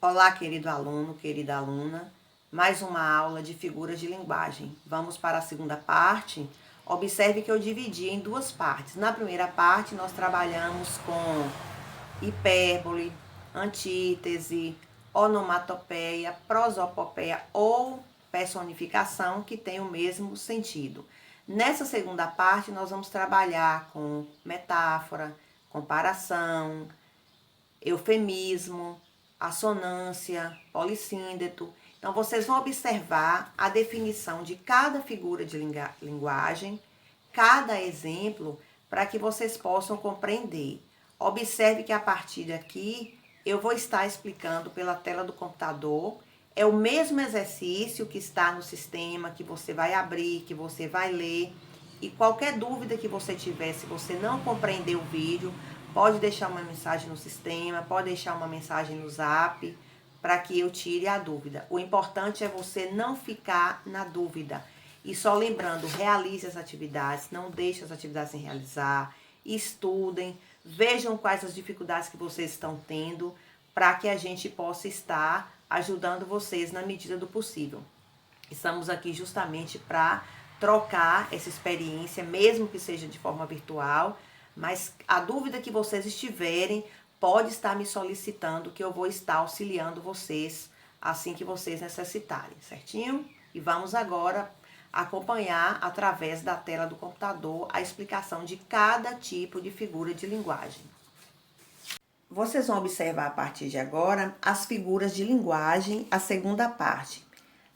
Olá, querido aluno, querida aluna. Mais uma aula de figuras de linguagem. Vamos para a segunda parte. Observe que eu dividi em duas partes. Na primeira parte, nós trabalhamos com hipérbole, antítese, onomatopeia, prosopopeia ou personificação, que tem o mesmo sentido. Nessa segunda parte, nós vamos trabalhar com metáfora, comparação, eufemismo, assonância, polissíndeto. Então, vocês vão observar a definição de cada figura de linguagem, cada exemplo, para que vocês possam compreender. Observe que a partir daqui, eu vou estar explicando pela tela do computador. É o mesmo exercício que está no sistema, que você vai abrir, que você vai ler. E qualquer dúvida que você tiver, se você não compreender o vídeo, pode deixar uma mensagem no sistema, pode deixar uma mensagem no Zap, para que eu tire a dúvida. O importante é você não ficar na dúvida. E só lembrando, realize as atividades, não deixe as atividades sem realizar, estudem, vejam quais as dificuldades que vocês estão tendo, para que a gente possa estar ajudando vocês na medida do possível. Estamos aqui justamente para trocar essa experiência, mesmo que seja de forma virtual, mas a dúvida que vocês estiverem, pode estar me solicitando, que eu vou estar auxiliando vocês assim que vocês necessitarem, certinho? E vamos agora acompanhar através da tela do computador a explicação de cada tipo de figura de linguagem. Vocês vão observar a partir de agora as figuras de linguagem, a segunda parte.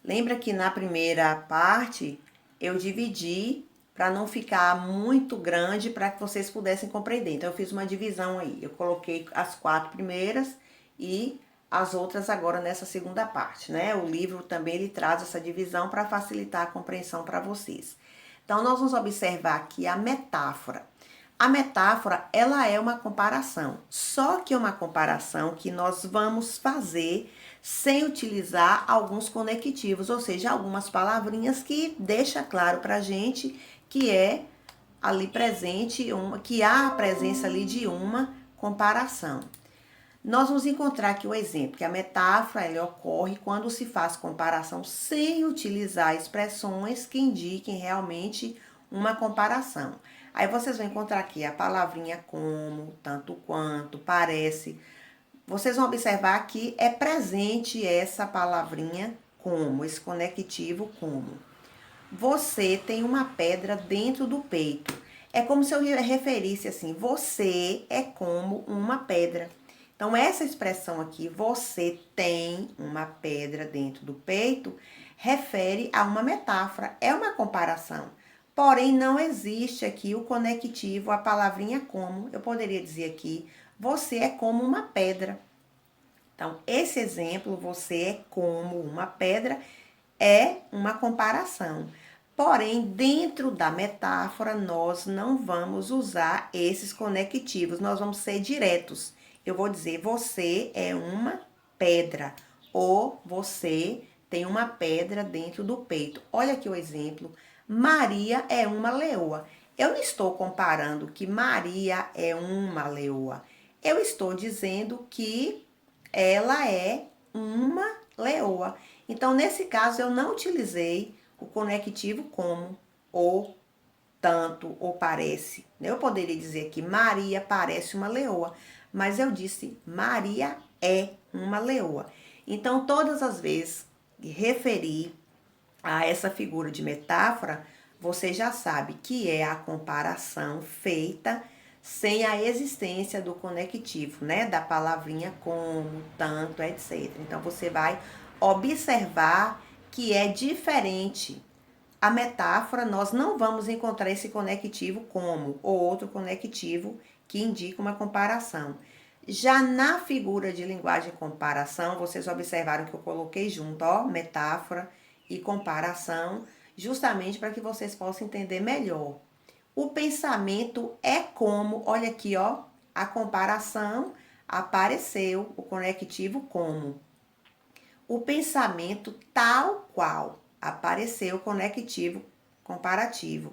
Lembra que na primeira parte eu dividi para não ficar muito grande, para que vocês pudessem compreender. Então, eu fiz uma divisão aí. Eu coloquei as 4 primeiras e as outras agora nessa segunda parte, né? O livro também ele traz essa divisão para facilitar a compreensão para vocês. Então, nós vamos observar aqui a metáfora. A metáfora, ela é uma comparação, só que é uma comparação que nós vamos fazer sem utilizar alguns conectivos, ou seja, algumas palavrinhas que deixa claro pra gente que é ali presente, que há a presença ali de uma comparação. Nós vamos encontrar aqui o exemplo, que a metáfora ela ocorre quando se faz comparação sem utilizar expressões que indiquem realmente uma comparação. Aí vocês vão encontrar aqui a palavrinha como, tanto quanto, parece. Vocês vão observar que é presente essa palavrinha como, esse conectivo como. Você tem uma pedra dentro do peito. É como se eu referisse assim, você é como uma pedra. Então, essa expressão aqui, você tem uma pedra dentro do peito, refere a uma metáfora, é uma comparação. Porém, não existe aqui o conectivo, a palavrinha como. Eu poderia dizer aqui, você é como uma pedra. Então, esse exemplo, você é como uma pedra, é uma comparação. Porém, dentro da metáfora, nós não vamos usar esses conectivos, nós vamos ser diretos. Eu vou dizer, você é uma pedra, ou você tem uma pedra dentro do peito. Olha aqui o exemplo. Maria é uma leoa. Eu não estou comparando que Maria é uma leoa. Eu estou dizendo que ela é uma leoa. Então, nesse caso, eu não utilizei o conectivo como, ou, tanto, ou parece. Eu poderia dizer que Maria parece uma leoa, mas eu disse Maria é uma leoa. Então, todas as vezes que referir a essa figura de metáfora, você já sabe que é a comparação feita sem a existência do conectivo, né? Da palavrinha como, tanto, etc. Então, você vai observar que é diferente. A metáfora, nós não vamos encontrar esse conectivo como, ou outro conectivo que indica uma comparação. Já na figura de linguagem comparação, vocês observaram que eu coloquei junto, ó, metáfora e comparação, justamente para que vocês possam entender melhor. O pensamento é como, olha aqui, ó, a comparação apareceu, o conectivo como. O pensamento tal qual, apareceu o conectivo comparativo.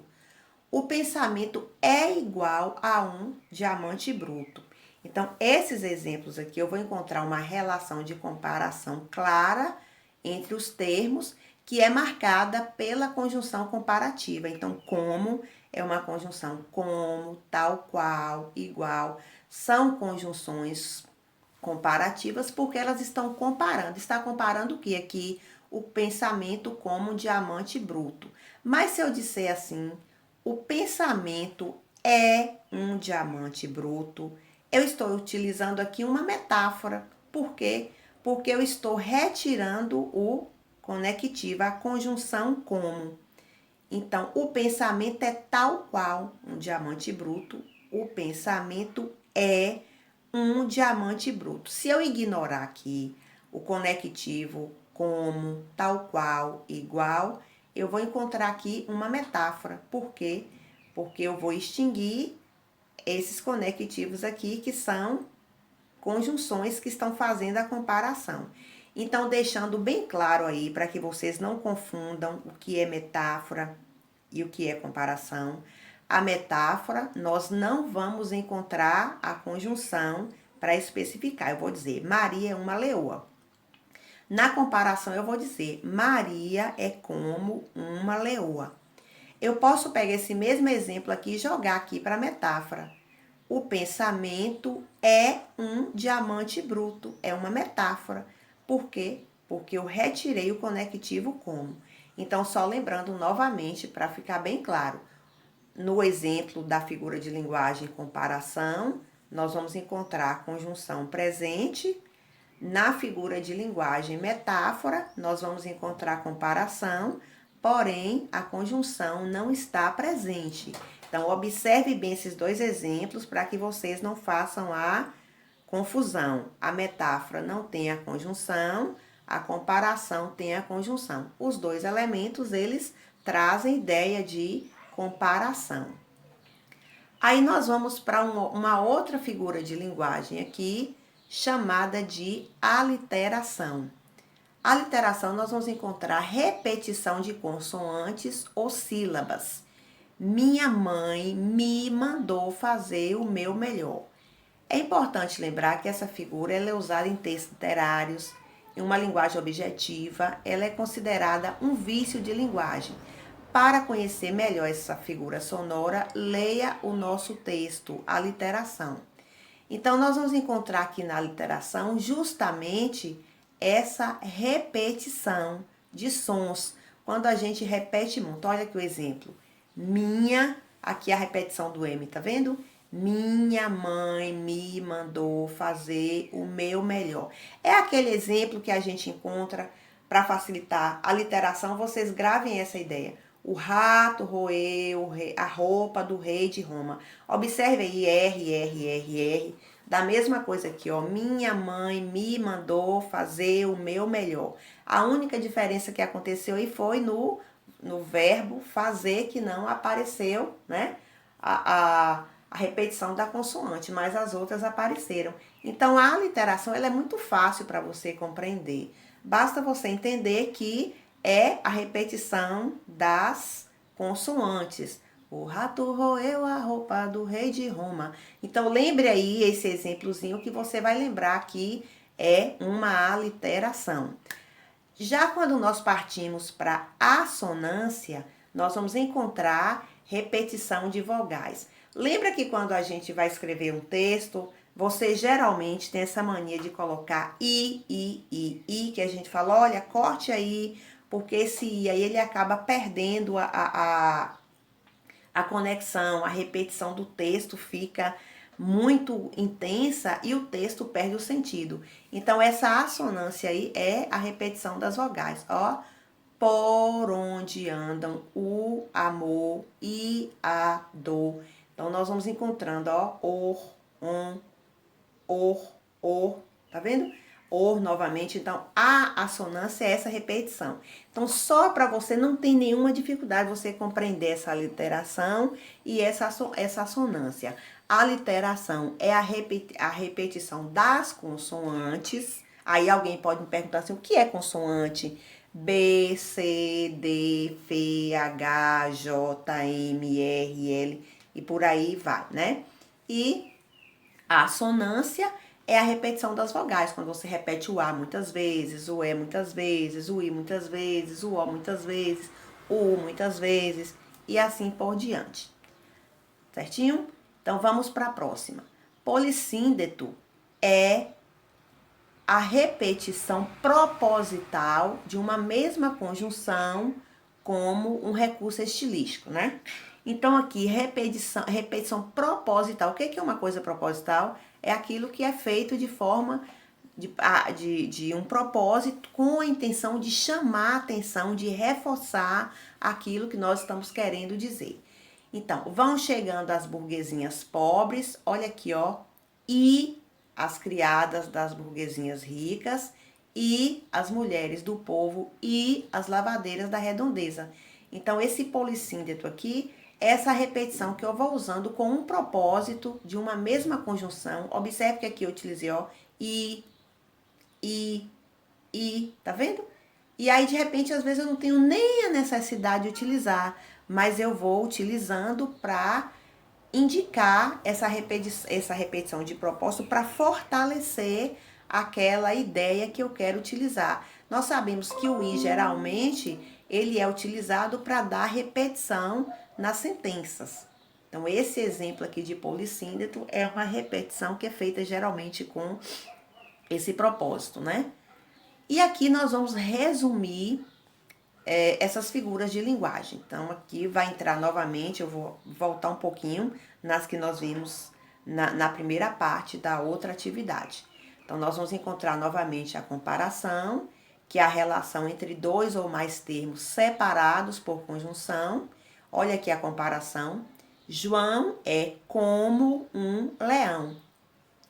O pensamento é igual a um diamante bruto. Então, esses exemplos aqui, eu vou encontrar uma relação de comparação clara entre os termos, que é marcada pela conjunção comparativa. Então, como é uma conjunção como, tal qual, igual, são conjunções comparativas porque elas estão comparando. Está comparando o que aqui? O pensamento como um diamante bruto. Mas se eu disser assim, o pensamento é um diamante bruto, eu estou utilizando aqui uma metáfora. Por quê? Porque eu estou retirando o conectivo, a conjunção como. Então, o pensamento é tal qual um diamante bruto, o pensamento é um diamante bruto. Se eu ignorar aqui o conectivo como, tal qual, igual, eu vou encontrar aqui uma metáfora. Por quê? Porque eu vou extinguir esses conectivos aqui, que são conjunções que estão fazendo a comparação. Então, deixando bem claro aí, para que vocês não confundam o que é metáfora e o que é comparação. A metáfora, nós não vamos encontrar a conjunção para especificar. Eu vou dizer, Maria é uma leoa. Na comparação, eu vou dizer, Maria é como uma leoa. Eu posso pegar esse mesmo exemplo aqui e jogar aqui para a metáfora. O pensamento é um diamante bruto, é uma metáfora. Por quê? Porque eu retirei o conectivo como. Então, só lembrando novamente, para ficar bem claro, no exemplo da figura de linguagem comparação, nós vamos encontrar a conjunção presente. Na figura de linguagem metáfora, nós vamos encontrar comparação, porém a conjunção não está presente. Então, observe bem esses dois exemplos para que vocês não façam a confusão. A metáfora não tem a conjunção, a comparação tem a conjunção. Os dois elementos, eles trazem ideia de comparação. Aí nós vamos para uma outra figura de linguagem aqui, chamada de aliteração. Aliteração, nós vamos encontrar repetição de consoantes ou sílabas. Minha mãe me mandou fazer o meu melhor. É importante lembrar que essa figura ela é usada em textos literários, em uma linguagem objetiva, ela é considerada um vício de linguagem. Para conhecer melhor essa figura sonora, leia o nosso texto, a literação. Então, nós vamos encontrar aqui na literação justamente essa repetição de sons. Quando a gente repete muito, olha aqui o exemplo. Minha, aqui a repetição do M, tá vendo? Minha mãe me mandou fazer o meu melhor. É aquele exemplo que a gente encontra para facilitar a literação. Vocês gravem essa ideia. O rato roeu a roupa do rei de Roma. Observe aí, R. Da mesma coisa aqui, ó. Minha mãe me mandou fazer o meu melhor. A única diferença que aconteceu aí foi no verbo fazer, que não apareceu, né? A repetição da consoante, mas as outras apareceram. Então, a literação ela é muito fácil para você compreender. Basta você entender que é a repetição das consoantes. O rato roeu a roupa do rei de Roma. Então, lembre aí esse exemplozinho que você vai lembrar que é uma aliteração. Já quando nós partimos para assonância, nós vamos encontrar repetição de vogais. Lembra que quando a gente vai escrever um texto, você geralmente tem essa mania de colocar i, que a gente fala, olha, corte aí, porque esse i aí ele acaba perdendo a conexão, a repetição do texto fica muito intensa e o texto perde o sentido. Então, essa assonância aí é a repetição das vogais, ó. Por onde andam o amor e a dor. Então, nós vamos encontrando, ó, on, or, tá vendo? Or novamente, então a assonância é essa repetição. Então, só para você não tem nenhuma dificuldade você compreender essa literação e essa assonância. A literação é a repetição das consoantes. Aí alguém pode me perguntar assim, o que é consoante? B, C, D, F, H, J, M, R, L e por aí vai, né? E A assonância é a repetição das vogais, quando você repete o A muitas vezes, o E muitas vezes, o I muitas vezes, o O muitas vezes, o U muitas vezes e assim por diante. Certinho? Então vamos para a próxima. Polissíndeto é a repetição proposital de uma mesma conjunção como um recurso estilístico, né? Então aqui, repetição proposital. O que é uma coisa proposital? É aquilo que é feito de forma de um propósito com a intenção de chamar a atenção, de reforçar aquilo que nós estamos querendo dizer. Então, vão chegando as burguesinhas pobres, olha aqui, ó, e as criadas das burguesinhas ricas, e as mulheres do povo, e as lavadeiras da redondeza. Então, esse polissíndeto aqui, essa repetição que eu vou usando com um propósito de uma mesma conjunção. Observe que aqui eu utilizei, ó, e, tá vendo? E aí, de repente, às vezes eu não tenho nem a necessidade de utilizar, mas eu vou utilizando para indicar essa repetição de propósito para fortalecer aquela ideia que eu quero utilizar. Nós sabemos que o i, geralmente, ele é utilizado para dar repetição nas sentenças. Então, esse exemplo aqui de polissíndeto é uma repetição que é feita geralmente com esse propósito, né? E aqui nós vamos resumir essas figuras de linguagem. Então, aqui vai entrar novamente, eu vou voltar um pouquinho nas que nós vimos na primeira parte da outra atividade. Então, nós vamos encontrar novamente a comparação, que é a relação entre dois ou mais termos separados por conjunção. Olha aqui a comparação. João é como um leão.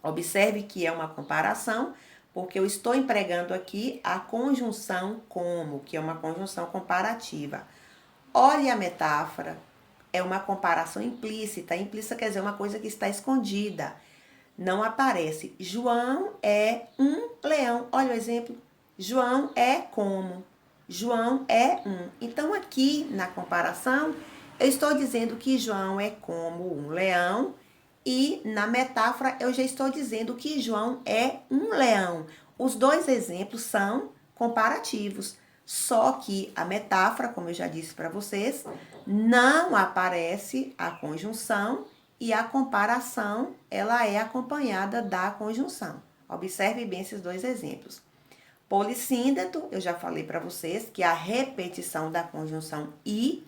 Observe que é uma comparação, porque eu estou empregando aqui a conjunção como, que é uma conjunção comparativa. Olhe a metáfora, é uma comparação implícita. Implícita quer dizer uma coisa que está escondida. Não aparece. João é um leão. Olha o exemplo. João é como. João é um. Então, aqui na comparação, eu estou dizendo que João é como um leão. E na metáfora eu já estou dizendo que João é um leão. Os dois exemplos são comparativos. Só que a metáfora, como eu já disse para vocês, não aparece a conjunção e a comparação, ela é acompanhada da conjunção. Observe bem esses dois exemplos. Polissíndeto, eu já falei para vocês que é a repetição da conjunção e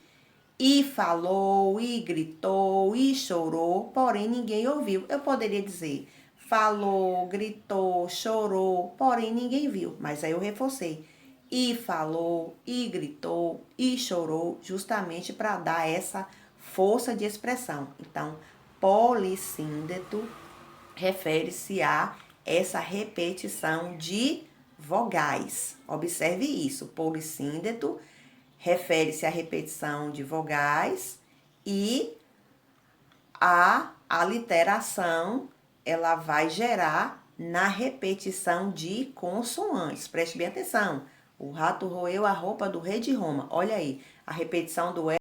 falou, e gritou, e chorou, porém ninguém ouviu. Eu poderia dizer, falou, gritou, chorou, porém ninguém viu. Mas aí eu reforcei. E falou, e gritou, e chorou, justamente para dar essa força de expressão. Então, polissíndeto refere-se a essa repetição de vogais. Observe isso, polissíndeto refere-se à repetição de vogais e a aliteração, ela vai gerar na repetição de consoantes. Preste bem atenção. O rato roeu a roupa do rei de Roma. Olha aí, a repetição do